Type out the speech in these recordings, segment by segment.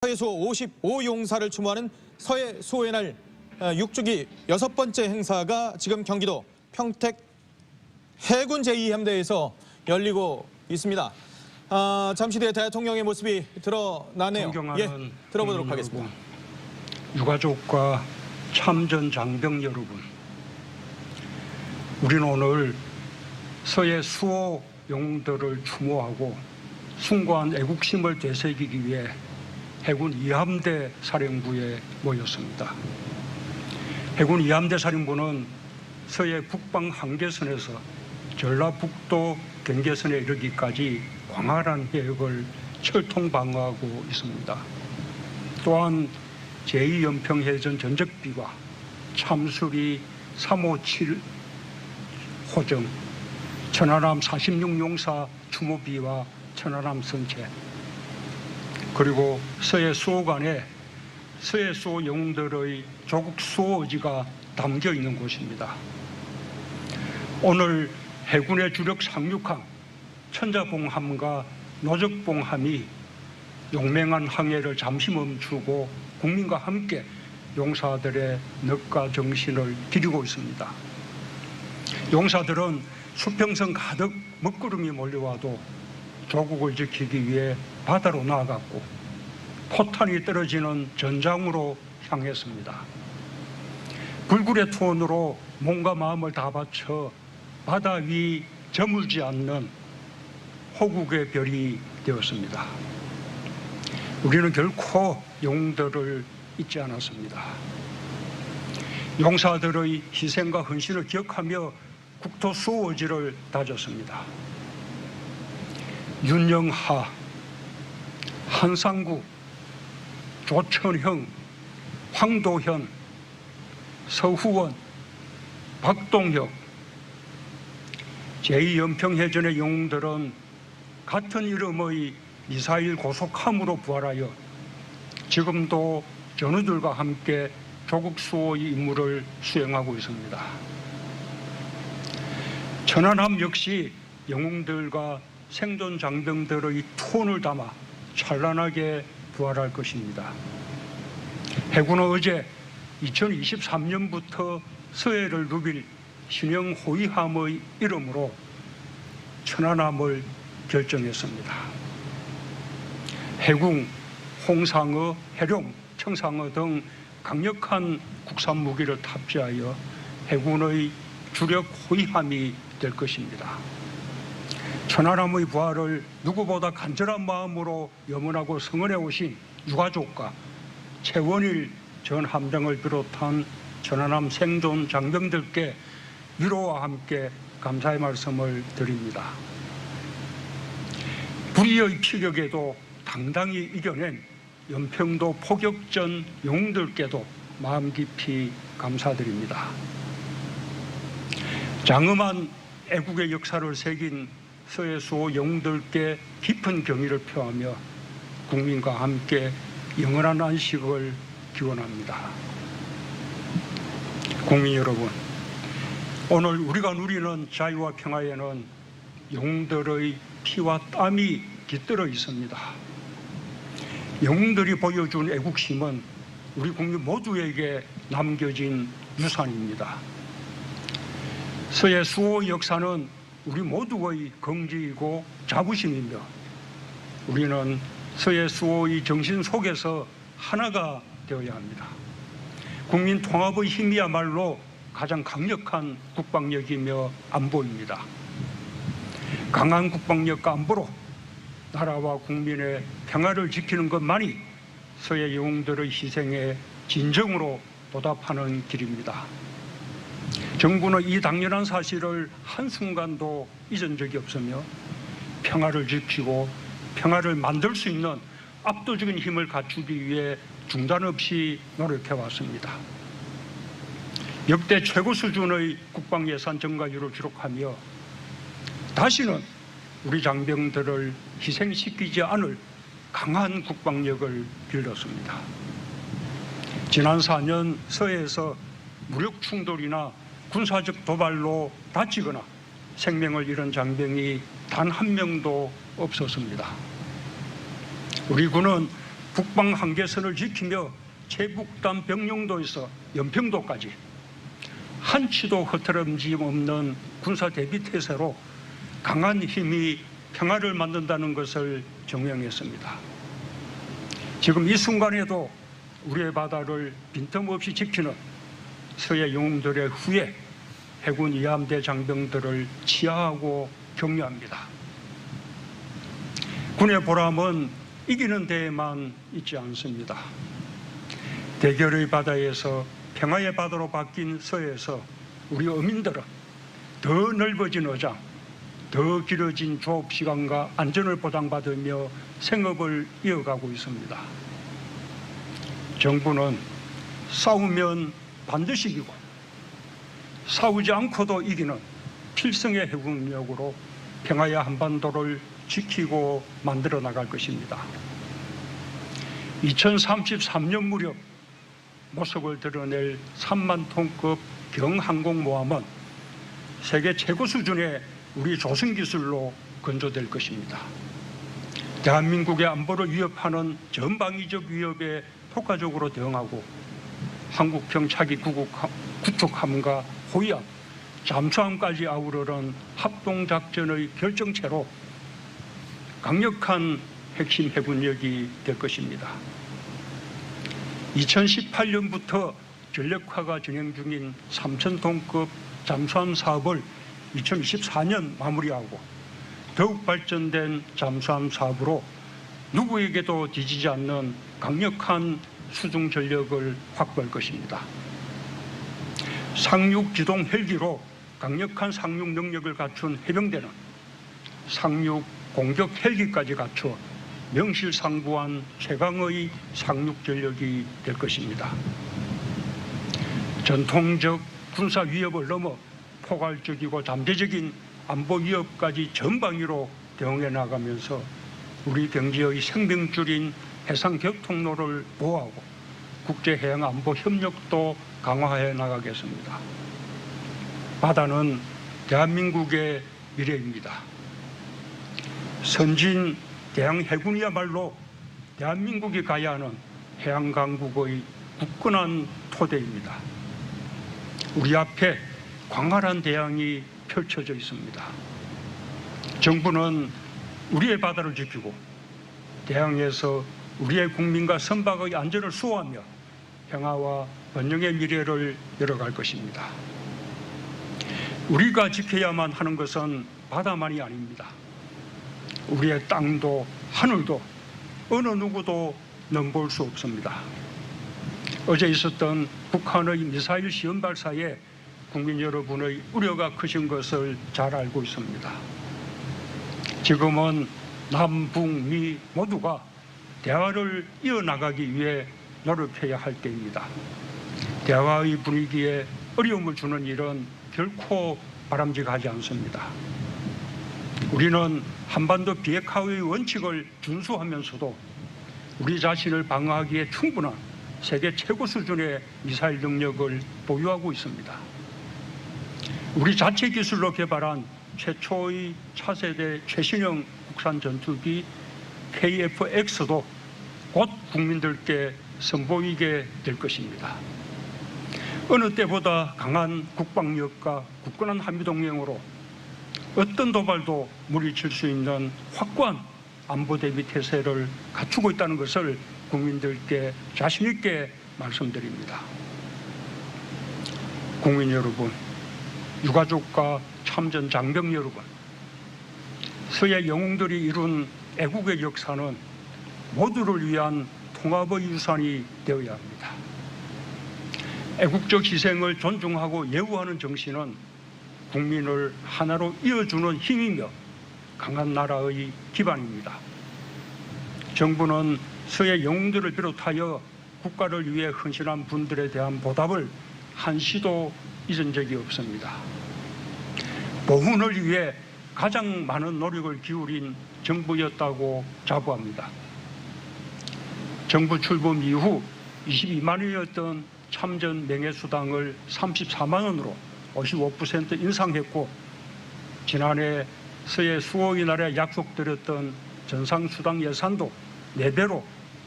서해수호 55용사를 추모하는 서해수호의 날 6주기 6번째 행사가 지금 경기도 평택 해군 제2함대에서 열리고 있습니다. 잠시 뒤에 대통령의 모습이 드러나네요. 존경하는 들어보도록 하겠습니다. 유가족과 참전 장병 여러분, 우리는 오늘 서해 수호 영웅들을 추모하고 숭고한 애국심을 되새기기 위해 해군 2함대 사령부에 모였습니다. 해군 2함대 사령부는 서해 북방 한계선에서 전라북도 경계선에 이르기까지 광활한 해역을 철통 방어하고 있습니다. 또한 제2연평해전 전적비와 참수리 357 호정, 천안함 46용사 추모비와 천안함 선체, 그리고 서해 수호관에 서해 수호 영웅들의 조국 수호 의지가 담겨 있는 곳입니다. 오늘 해군의 주력 상륙함 천자봉함과 노적봉함이 용맹한 항해를 잠시 멈추고 국민과 함께 용사들의 넋과 정신을 기리고 있습니다. 용사들은 수평선 가득 먹구름이 몰려와도 조국을 지키기 위해 바다로 나아갔고 포탄이 떨어지는 전장으로 향했습니다. 불굴의 투혼으로 몸과 마음을 다 바쳐 바다 위 저물지 않는 호국의 별이 되었습니다. 우리는 결코 영웅들을 잊지 않았습니다. 용사들의 희생과 헌신을 기억하며 국토 수호 의지를 다졌습니다. 윤영하, 한상구, 조천형, 황도현, 서후원, 박동혁, 제2연평해전의 영웅들은 같은 이름의 미사일 고속함으로 부활하여 지금도 전우들과 함께 조국 수호의 임무를 수행하고 있습니다. 천안함 역시 영웅들과 생존 장병들의 투혼을 담아 찬란하게 부활할 것입니다. 해군은 어제 2023년부터 서해를 누빌 신형 호위함의 이름으로 천안함을 결정했습니다. 해군, 홍상어, 해룡, 청상어 등 강력한 국산 무기를 탑재하여 해군의 주력 호위함이 될 것입니다. 천안함의 부활을 누구보다 간절한 마음으로 염원하고 성원해 오신 유가족과 최원일 전 함장을 비롯한 천안함 생존 장병들께 위로와 함께 감사의 말씀을 드립니다. 불의의 피격에도 당당히 이겨낸 연평도 포격전 영웅들께도 마음 깊이 감사드립니다. 장엄한 애국의 역사를 새긴 서해 수호 영웅들께 깊은 경의를 표하며 국민과 함께 영원한 안식을 기원합니다. 국민 여러분, 오늘 우리가 누리는 자유와 평화에는 영웅들의 피와 땀이 깃들어 있습니다. 영웅들이 보여준 애국심은 우리 국민 모두에게 남겨진 유산입니다. 서해 수호 역사는 우리 모두의 긍지이고 자부심이며 우리는 서해 수호의 정신 속에서 하나가 되어야 합니다. 국민 통합의 힘이야말로 가장 강력한 국방력이며 안보입니다. 강한 국방력과 안보로 나라와 국민의 평화를 지키는 것만이 서해 영웅들의 희생에 진정으로 보답하는 길입니다. 정부는 이 당연한 사실을 한순간도 잊은 적이 없으며 평화를 지키고 평화를 만들 수 있는 압도적인 힘을 갖추기 위해 중단 없이 노력해왔습니다. 역대 최고 수준의 국방예산 증가율을 기록하며 다시는 우리 장병들을 희생시키지 않을 강한 국방력을 길렀습니다. 지난 4년 서해에서 무력 충돌이나 군사적 도발로 다치거나 생명을 잃은 장병이 단 한 명도 없었습니다. 우리 군은 북방 한계선을 지키며 최북단 병영도에서 연평도까지 한치도 흐트럼짐 없는 군사 대비 태세로 강한 힘이 평화를 만든다는 것을 증명했습니다. 지금 이 순간에도 우리의 바다를 빈틈없이 지키는 서해 영웅들의 후예 해군 이함대 장병들을 치하하고 격려합니다. 군의 보람은 이기는 데에만 있지 않습니다. 대결의 바다에서 평화의 바다로 바뀐 서해에서 우리 어민들은 더 넓어진 어장, 더 길어진 조업 시간과 안전을 보장받으며 생업을 이어가고 있습니다. 정부는 싸우면 반드시 이기고 싸우지 않고도 이기는 필승의 해군력으로 평화의 한반도를 지키고 만들어 나갈 것입니다. 2033년 무렵 모습을 드러낼 3만 톤급 경항공모함은 세계 최고 수준의 우리 조선 기술로 건조될 것입니다. 대한민국의 안보를 위협하는 전방위적 위협에 효과적으로 대응하고 한국형 차기 구축함과 호위함, 잠수함까지 아우르는 합동작전의 결정체로 강력한 핵심 해군력이 될 것입니다. 2018년부터 전력화가 진행 중인 3,000톤급 잠수함 사업을 2024년 마무리하고 더욱 발전된 잠수함 사업으로 누구에게도 뒤지지 않는 강력한 수중 전력을 확보할 것입니다. 상륙 기동 헬기로 강력한 상륙 능력을 갖춘 해병대는 상륙 공격 헬기까지 갖춰 명실상부한 최강의 상륙 전력이 될 것입니다. 전통적 군사 위협을 넘어 포괄적이고 잠재적인 안보 위협까지 전방위로 대응해 나가면서 우리 경제의 생명줄인 해상 교통로를 보호하고 국제해양 안보 협력도 강화해 나가겠습니다. 바다는 대한민국의 미래입니다. 선진 대양 해군이야말로 대한민국이 가야 하는 해양 강국의 굳건한 토대입니다. 우리 앞에 광활한 대양이 펼쳐져 있습니다. 정부는 우리의 바다를 지키고 대양에서 우리의 국민과 선박의 안전을 수호하며 평화와 번영의 미래를 열어갈 것입니다. 우리가 지켜야만 하는 것은 바다만이 아닙니다. 우리의 땅도 하늘도 어느 누구도 넘볼 수 없습니다. 어제 있었던 북한의 미사일 시험 발사에 국민 여러분의 우려가 크신 것을 잘 알고 있습니다. 지금은 남북미 모두가 대화를 이어나가기 위해 노력해야 할 때입니다. 대화의 분위기에 어려움을 주는 일은 결코 바람직하지 않습니다. 우리는 한반도 비핵화의 원칙을 준수하면서도 우리 자신을 방어하기에 충분한 세계 최고 수준의 미사일 능력을 보유하고 있습니다. 우리 자체 기술로 개발한 최초의 차세대 최신형 국산 전투기 KF-X도 곧 국민들께 선보이게 될 것입니다. 어느 때보다 강한 국방력과 굳건한 한미동맹으로 어떤 도발도 물리칠 수 있는 확고한 안보 대비 태세를 갖추고 있다는 것을 국민들께 자신 있게 말씀드립니다. 국민 여러분, 유가족과 참전 장병 여러분, 서해 영웅들이 이룬 애국의 역사는 모두를 위한 통합의 유산이 되어야 합니다. 애국적 희생을 존중하고 예우하는 정신은 국민을 하나로 이어주는 힘이며 강한 나라의 기반입니다. 정부는 서해 영웅들을 비롯하여 국가를 위해 헌신한 분들에 대한 보답을 한시도 잊은 적이 없습니다. 보훈을 위해 가장 많은 노력을 기울인 정부였다고 자부합니다. 정부 출범 이후 22만 원이었던 참전 명예수당을 34만 원으로 55% 인상했고, 지난해 서해 수호의 날에 약속드렸던 전상수당 예산도 4배로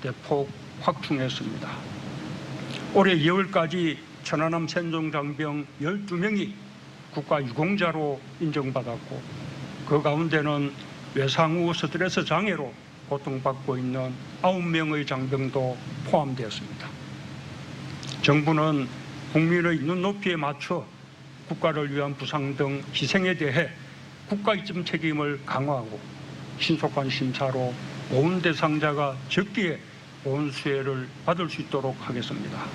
대폭 확충했습니다. 올해 2월까지 천안함 생존장병 12명이 국가유공자로 인정받았고 그 가운데는 외상후 스트레스 장애로 고통받고 있는 9명의 장병도 포함되었습니다. 정부는 국민의 눈높이에 맞춰 국가를 위한 부상 등 희생에 대해 국가 이점 책임을 강화하고 신속한 심사로 보훈 대상자가 적기에 보훈 수혜를 받을 수 있도록 하겠습니다.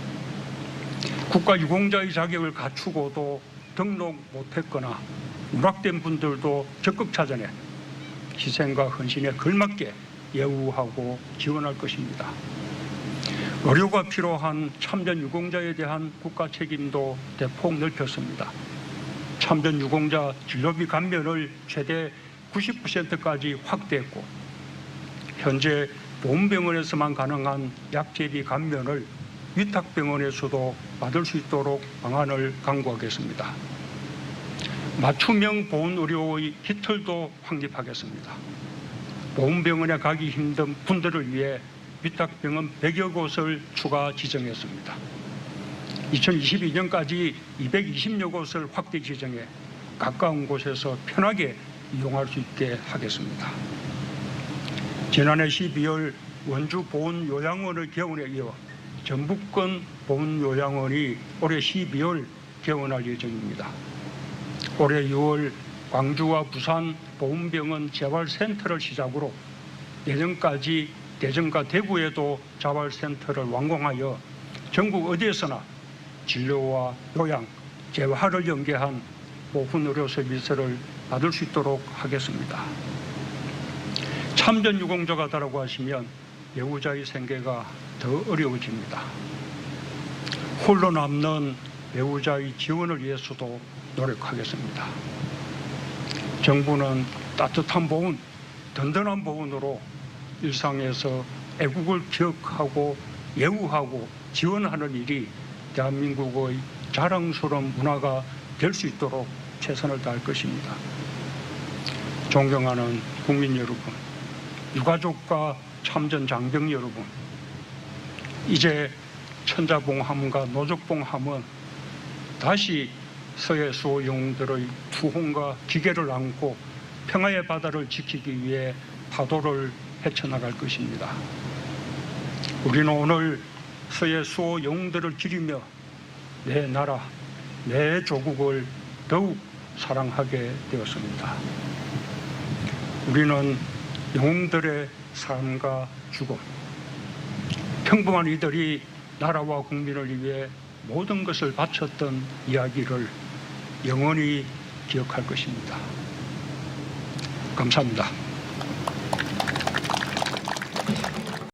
국가유공자의 자격을 갖추고도 등록 못했거나 누락된 분들도 적극 찾아내 희생과 헌신에 걸맞게 예우하고 지원할 것입니다. 의료가 필요한 참전 유공자에 대한 국가 책임도 대폭 넓혔습니다. 참전 유공자 진료비 감면을 최대 90%까지 확대했고 현재 보훈병원에서만 가능한 약제비 감면을 위탁병원에서도 받을 수 있도록 방안을 강구하겠습니다. 맞춤형 보훈의료의 깃털도 확립하겠습니다. 보훈병원에 가기 힘든 분들을 위해 위탁병원 100여 곳을 추가 지정했습니다. 2022년까지 220여 곳을 확대 지정해 가까운 곳에서 편하게 이용할 수 있게 하겠습니다. 지난해 12월 원주 보훈요양원의 개원에 이어 전북권 보훈요양원이 올해 12월 개원할 예정입니다. 올해 6월 광주와 부산 보훈병원 재활센터를 시작으로 내년까지 대전과 대구에도 재활센터를 완공하여 전국 어디에서나 진료와 요양, 재활을 연계한 보훈의료 서비스를 받을 수 있도록 하겠습니다. 참전 유공자가 다라고 하시면 배우자의 생계가 더 어려워집니다. 홀로 남는 배우자의 지원을 위해서도 노력하겠습니다. 정부는 따뜻한 보훈, 든든한 보훈으로 일상에서 애국을 기억하고 예우하고 지원하는 일이 대한민국의 자랑스러운 문화가 될 수 있도록 최선을 다할 것입니다. 존경하는 국민 여러분, 유가족과 참전 장병 여러분, 이제 천자봉함과 노적봉함은 다시 서해 수호 영웅들의 투혼과 기계를 안고 평화의 바다를 지키기 위해 파도를 헤쳐나갈 것입니다. 우리는 오늘 서해 수호 영웅들을 기리며 내 나라, 내 조국을 더욱 사랑하게 되었습니다. 우리는 영웅들의 삶과 죽음, 평범한 이들이 나라와 국민을 위해 모든 것을 바쳤던 이야기를 영원히 기억할 것입니다. 감사합니다.